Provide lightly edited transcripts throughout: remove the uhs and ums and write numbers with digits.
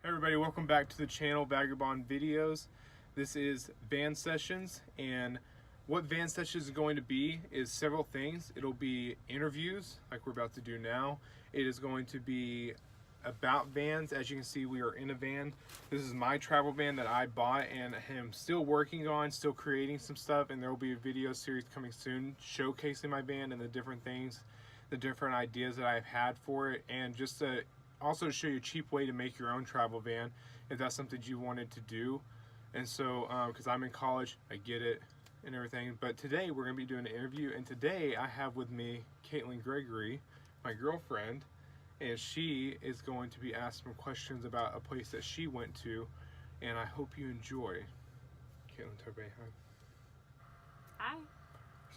Everybody, welcome back to the channel Vagabond Videos. This is Van Sessions, and what Van Sessions is going to be is several things. It'll be interviews like we're about to do now. It is going to be about vans. As you can see, we are in a van. This is my travel van that I bought and am still working on, still creating some stuff, and there will be a video series coming soon showcasing my van and the different things, the different ideas that I've had for it, and just to also show you a cheap way to make your own travel van if that's something you wanted to do. And so because I'm in college, I get it and everything, but today we're going to be doing an interview, and today I have with me Kaitlyn Gregory, my girlfriend, and she is going to be asking some questions about a place that she went to, and I hope you enjoy. Kaitlyn, tell everybody hi. Hi.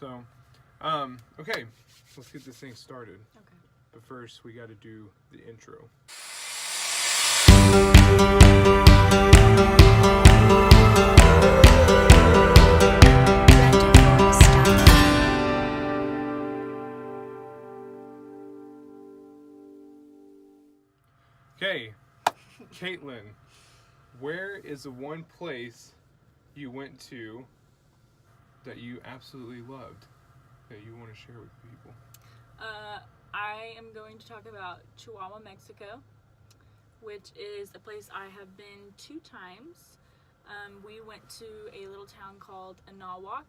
So okay, let's get this thing started. Okay. But first, we got to do the intro. Okay, Kaitlyn, where is the one place you went to that you absolutely loved that you want to share with people? I am going to talk about Chihuahua, Mexico, which is a place I have been 2 times. We went to a little town called Anahuac,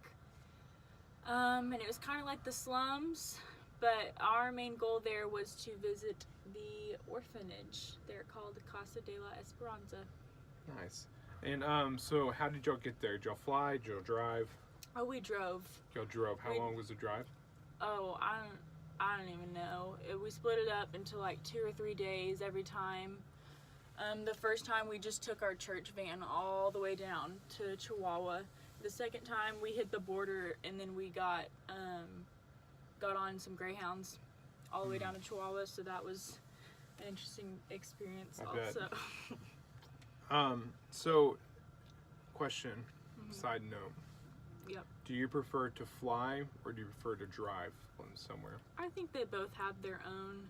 and it was kind of like the slums, but our main goal there was to visit the orphanage. They're called Casa de la Esperanza. Nice. And so how did y'all get there? Did y'all fly? Did y'all drive? Oh, we drove. Y'all drove. How long was the drive? Oh, I don't even know. We split it up into like 2 or 3 days every time. The first time we just took our church van all the way down to Chihuahua. The second time we hit the border, and then we got on some Greyhounds all the way down to Chihuahua, so that was an interesting experience also. So question, side note. Yep. Do you prefer to fly or do you prefer to drive somewhere? I think they both have their own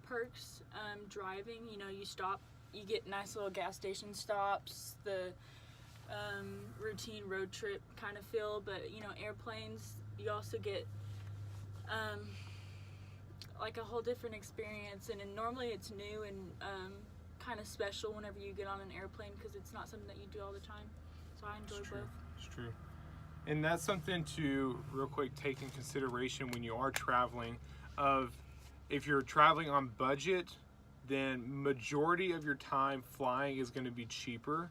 perks. Driving, you stop, you get nice little gas station stops, the routine road trip kind of feel, but airplanes, you also get like a whole different experience, and normally it's new and kind of special whenever you get on an airplane because it's not something that you do all the time. So I enjoy both. It's true. And that's something to real quick take in consideration when you are traveling. Of if you're traveling on budget, then majority of your time flying is going to be cheaper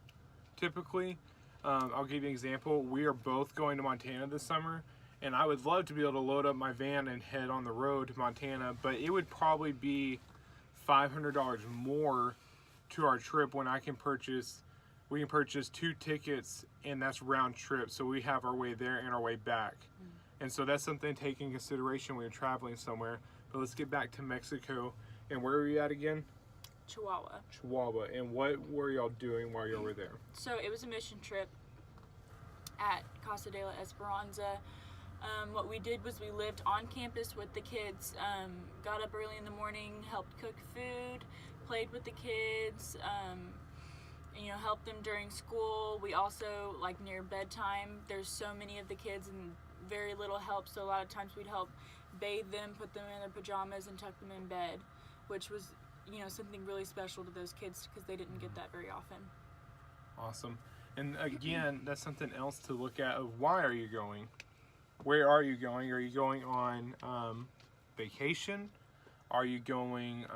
typically. I'll give you an example. We are both going to Montana this summer, and I would love to be able to load up my van and head on the road to Montana, but it would probably be $500 more to our trip when we can purchase 2 tickets, and that's round trip, so we have our way there and our way back. And so that's something to take in consideration when you're traveling somewhere. But let's get back to Mexico. And where were you at again? Chihuahua. And what were y'all doing while you were there? So it was a mission trip at Casa de la Esperanza. What we did was we lived on campus with the kids, got up early in the morning, helped cook food, played with the kids, helped them during school. We also, like near bedtime, there's so many of the kids and very little help, so a lot of times we'd help bathe them, put them in their pajamas, and tuck them in bed, which was, something really special to those kids because they didn't get that very often. Awesome. And again, that's something else to look at of why are you going? Where are you going? Are you going on vacation? Are you going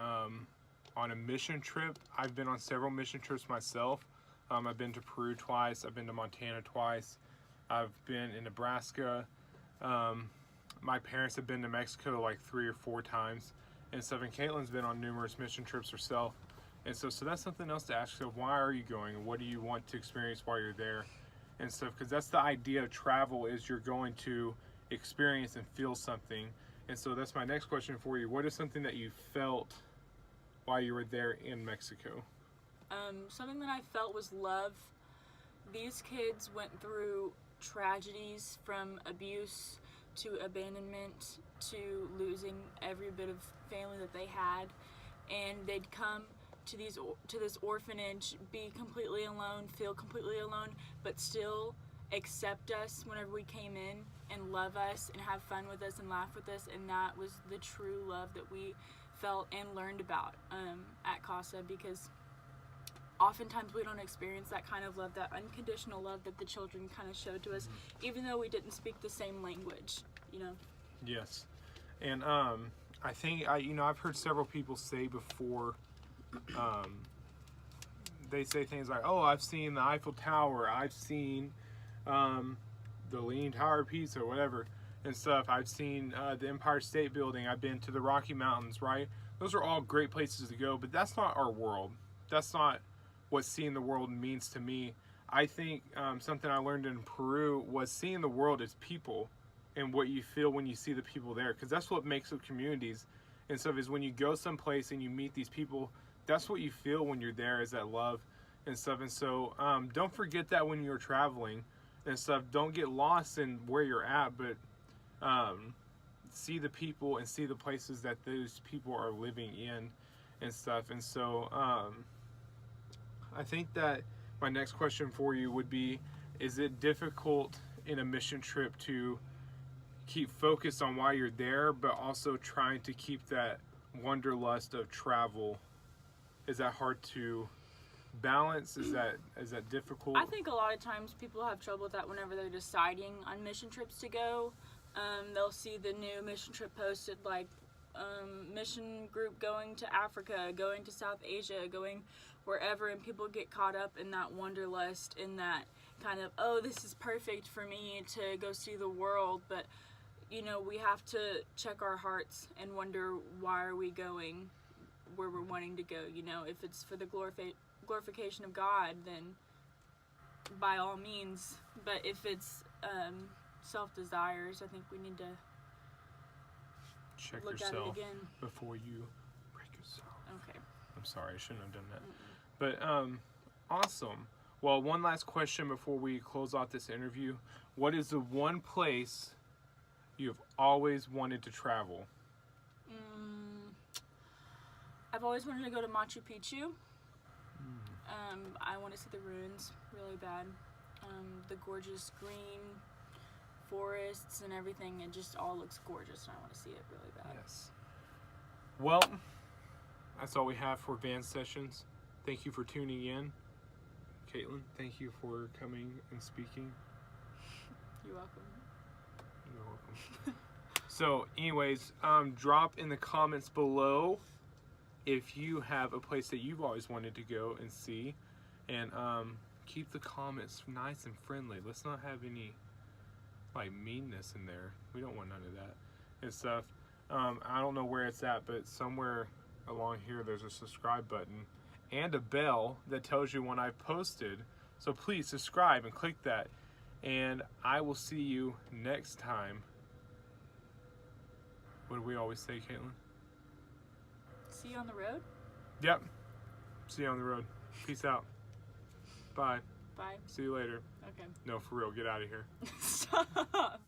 on a mission trip? I've been on several mission trips myself. I've been to Peru twice. I've been to Montana twice. I've been in Nebraska. My parents have been to Mexico like 3 or 4 times and stuff. And Kaitlyn's been on numerous mission trips herself. And so that's something else to ask yourself. Why are you going? And what do you want to experience while you're there and stuff? Because that's the idea of travel, is you're going to experience and feel something. And so that's my next question for you. What is something that you felt while you were there in Mexico? Something that I felt was love. These kids went through tragedies, from abuse to abandonment to losing every bit of family that they had, and they'd come to this orphanage, be completely alone, feel completely alone, but still accept us whenever we came in and love us and have fun with us and laugh with us. And that was the true love that we felt and learned about at Casa, because oftentimes we don't experience that kind of love, that unconditional love that the children kind of showed to us, even though we didn't speak the same language, you know. Yes. And I think I've heard several people say before, they say things like, oh, I've seen the Eiffel Tower, I've seen the Leaning Tower of Pisa or whatever and stuff, I've seen the Empire State Building, I've been to the Rocky Mountains, right? Those are all great places to go, but that's not our world. That's not what seeing the world means to me. I think something I learned in Peru was seeing the world as people and what you feel when you see the people there, because that's what makes up communities and stuff, is when you go someplace and you meet these people, that's what you feel when you're there, is that love and stuff. And so don't forget that when you're traveling and stuff. Don't get lost in where you're at, but see the people and see the places that those people are living in and stuff. And so I think that my next question for you would be, is it difficult in a mission trip to keep focused on why you're there, but also trying to keep that wanderlust of travel? Is that hard to balance? Is that difficult? I think a lot of times people have trouble with that whenever they're deciding on mission trips to go. They'll see the new mission trip posted, like mission group going to Africa, going to South Asia, going wherever, and people get caught up in that wanderlust, in that kind of, oh, this is perfect for me to go see the world. But you know, we have to check our hearts and wonder, why are we going where we're wanting to go? You know, if it's for the glorification of God, then by all means. But if it's self-desires, I think we need to check look yourself at it again before you break yourself. Okay. I'm sorry, I shouldn't have done that. But awesome. Well, one last question before we close out this interview. What is the one place you've always wanted to travel? I've always wanted to go to Machu Picchu. I want to see the ruins really bad. The gorgeous green forests and everything, it just all looks gorgeous, and I want to see it really bad. Yes. Well, that's all we have for Van Sessions. Thank you for tuning in. Kaitlyn, thank you for coming and speaking. You're welcome. You're welcome. So, anyways, drop in the comments below if you have a place that you've always wanted to go and see, and keep the comments nice and friendly. Let's not have any like meanness in there. We don't want none of that and stuff. I don't know where it's at, but somewhere along here there's a subscribe button and a bell that tells you when I've posted. So please subscribe and click that, and I will see you next time. What do we always say, Kaitlyn? See you on the road? Yep. See you on the road. Peace out. Bye. Bye. See you later. Okay. No, for real. Get out of here. Stop.